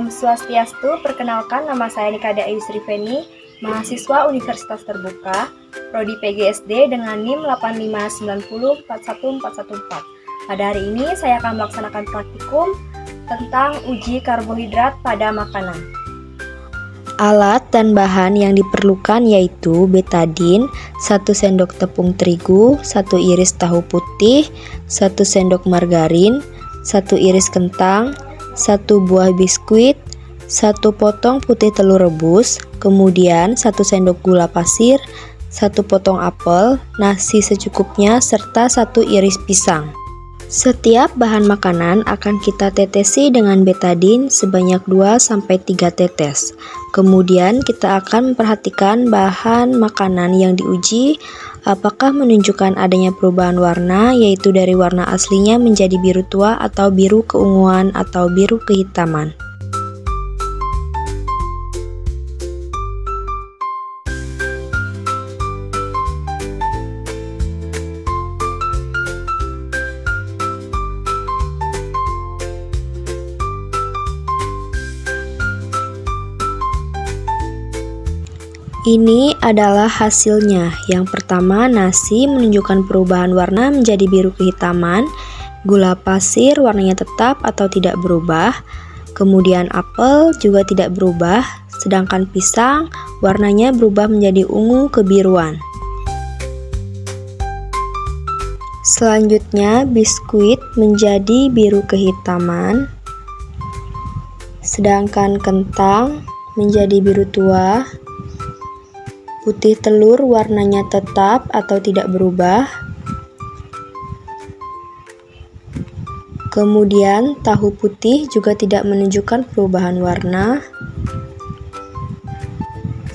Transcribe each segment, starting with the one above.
Om Swastiastu, perkenalkan nama saya Nikada Ayu Sriveni, mahasiswa Universitas Terbuka, Prodi PGSD dengan NIM 8590414. Pada hari ini saya akan melaksanakan praktikum tentang uji karbohidrat pada makanan. Alat dan bahan yang diperlukan yaitu betadin, 1 sendok tepung terigu, 1 iris tahu putih, 1 sendok margarin, 1 iris kentang, 1 buah biskuit, 1 potong putih telur rebus, kemudian 1 sendok gula pasir, 1 potong apel, nasi secukupnya, serta 1 iris pisang. Setiap bahan makanan akan kita tetesi dengan betadin sebanyak 2-3 tetes. Kemudian kita akan memperhatikan bahan makanan yang diuji apakah menunjukkan adanya perubahan warna, yaitu dari warna aslinya menjadi biru tua atau biru keunguan atau biru kehitaman. Ini adalah hasilnya. Yang pertama, nasi menunjukkan perubahan warna menjadi biru kehitaman, gula pasir warnanya tetap atau tidak berubah, kemudian apel juga tidak berubah, sedangkan pisang warnanya berubah menjadi ungu kebiruan. Selanjutnya, biskuit menjadi biru kehitaman, sedangkan kentang menjadi biru tua. Putih telur warnanya tetap atau tidak berubah. Kemudian tahu putih juga tidak menunjukkan perubahan warna.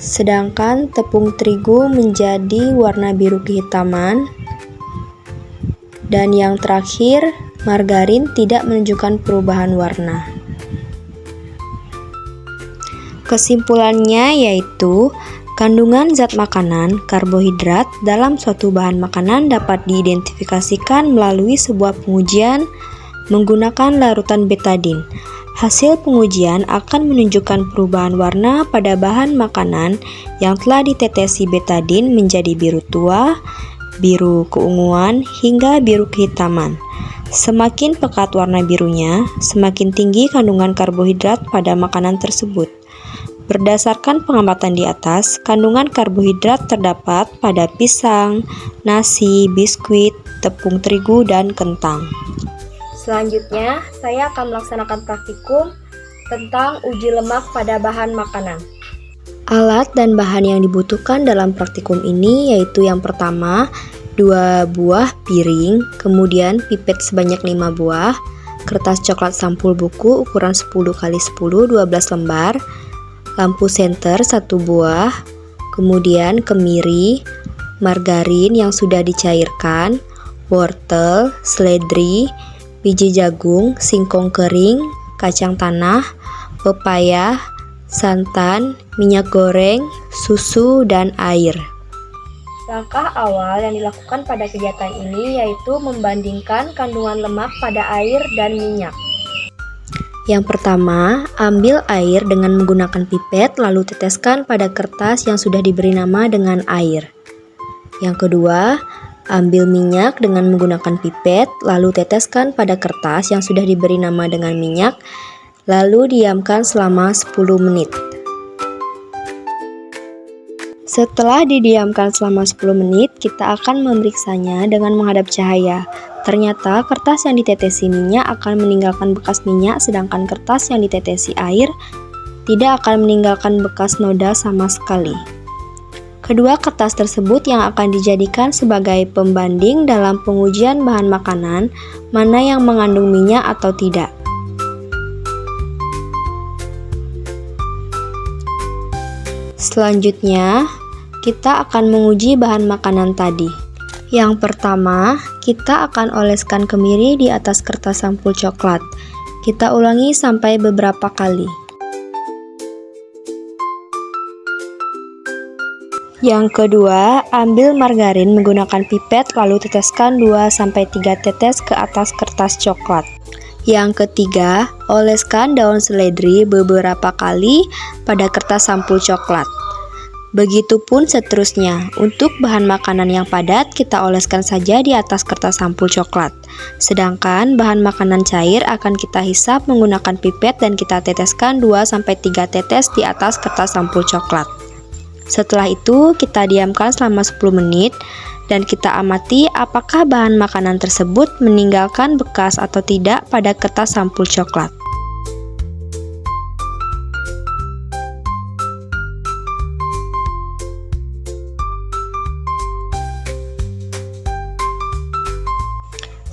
Sedangkan tepung terigu menjadi warna biru kehitaman. Dan yang terakhir, margarin tidak menunjukkan perubahan warna. Kesimpulannya yaitu kandungan zat makanan, karbohidrat dalam suatu bahan makanan dapat diidentifikasikan melalui sebuah pengujian menggunakan larutan betadin. Hasil pengujian akan menunjukkan perubahan warna pada bahan makanan yang telah ditetesi betadin menjadi biru tua, biru keunguan, hingga biru kehitaman. Semakin pekat warna birunya, semakin tinggi kandungan karbohidrat pada makanan tersebut. Berdasarkan pengamatan di atas, kandungan karbohidrat terdapat pada pisang, nasi, biskuit, tepung terigu, dan kentang. Selanjutnya, saya akan melaksanakan praktikum tentang uji lemak pada bahan makanan. Alat dan bahan yang dibutuhkan dalam praktikum ini yaitu yang pertama, 2 buah piring, kemudian pipet sebanyak 5 buah, kertas coklat sampul buku ukuran 10x10 12 lembar, lampu senter 1 buah, kemudian kemiri, margarin yang sudah dicairkan, wortel, seledri, biji jagung, singkong kering, kacang tanah, pepaya, santan, minyak goreng, susu, dan air. Langkah awal yang dilakukan pada kegiatan ini yaitu membandingkan kandungan lemak pada air dan minyak. Yang pertama, ambil air dengan menggunakan pipet lalu teteskan pada kertas yang sudah diberi nama dengan air. Yang kedua, ambil minyak dengan menggunakan pipet lalu teteskan pada kertas yang sudah diberi nama dengan minyak, lalu diamkan selama 10 menit. Setelah didiamkan selama 10 menit, kita akan memeriksanya dengan menghadap cahaya. Ternyata kertas yang ditetesi minyak akan meninggalkan bekas minyak, sedangkan kertas yang ditetesi air tidak akan meninggalkan bekas noda sama sekali. Kedua kertas tersebut yang akan dijadikan sebagai pembanding dalam pengujian bahan makanan, mana yang mengandung minyak atau tidak. Selanjutnya, kita akan menguji bahan makanan tadi. Yang pertama, kita akan oleskan kemiri di atas kertas sampul coklat. Kita ulangi sampai beberapa kali. Yang kedua, ambil margarin menggunakan pipet lalu teteskan 2-3 tetes ke atas kertas coklat. Yang ketiga, oleskan daun seledri beberapa kali pada kertas sampul coklat. Begitupun seterusnya, untuk bahan makanan yang padat kita oleskan saja di atas kertas sampul coklat. Sedangkan bahan makanan cair akan kita hisap menggunakan pipet dan kita teteskan 2-3 tetes di atas kertas sampul coklat. Setelah itu kita diamkan selama 10 menit dan kita amati apakah bahan makanan tersebut meninggalkan bekas atau tidak pada kertas sampul coklat.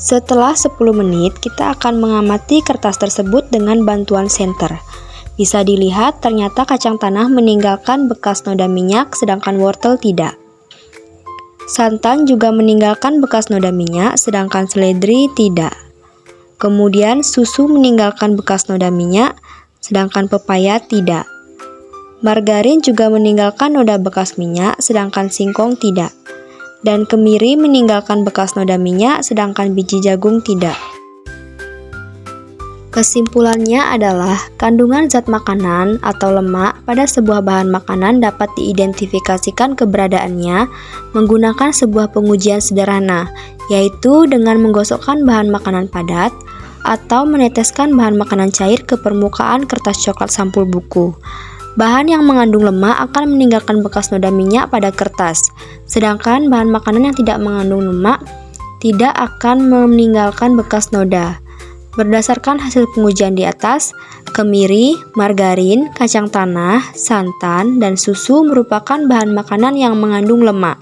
Setelah 10 menit, kita akan mengamati kertas tersebut dengan bantuan senter. Bisa dilihat ternyata kacang tanah meninggalkan bekas noda minyak, sedangkan wortel tidak. Santan juga meninggalkan bekas noda minyak, sedangkan seledri tidak. Kemudian susu meninggalkan bekas noda minyak, sedangkan pepaya tidak. Margarin juga meninggalkan noda bekas minyak, sedangkan singkong tidak. Dan kemiri meninggalkan bekas noda minyak, sedangkan biji jagung tidak. Kesimpulannya adalah kandungan zat makanan atau lemak pada sebuah bahan makanan dapat diidentifikasikan keberadaannya menggunakan sebuah pengujian sederhana, yaitu dengan menggosokkan bahan makanan padat atau meneteskan bahan makanan cair ke permukaan kertas coklat sampul buku. Bahan yang mengandung lemak akan meninggalkan bekas noda minyak pada kertas, sedangkan bahan makanan yang tidak mengandung lemak tidak akan meninggalkan bekas noda. Berdasarkan hasil pengujian di atas, kemiri, margarin, kacang tanah, santan, dan susu merupakan bahan makanan yang mengandung lemak.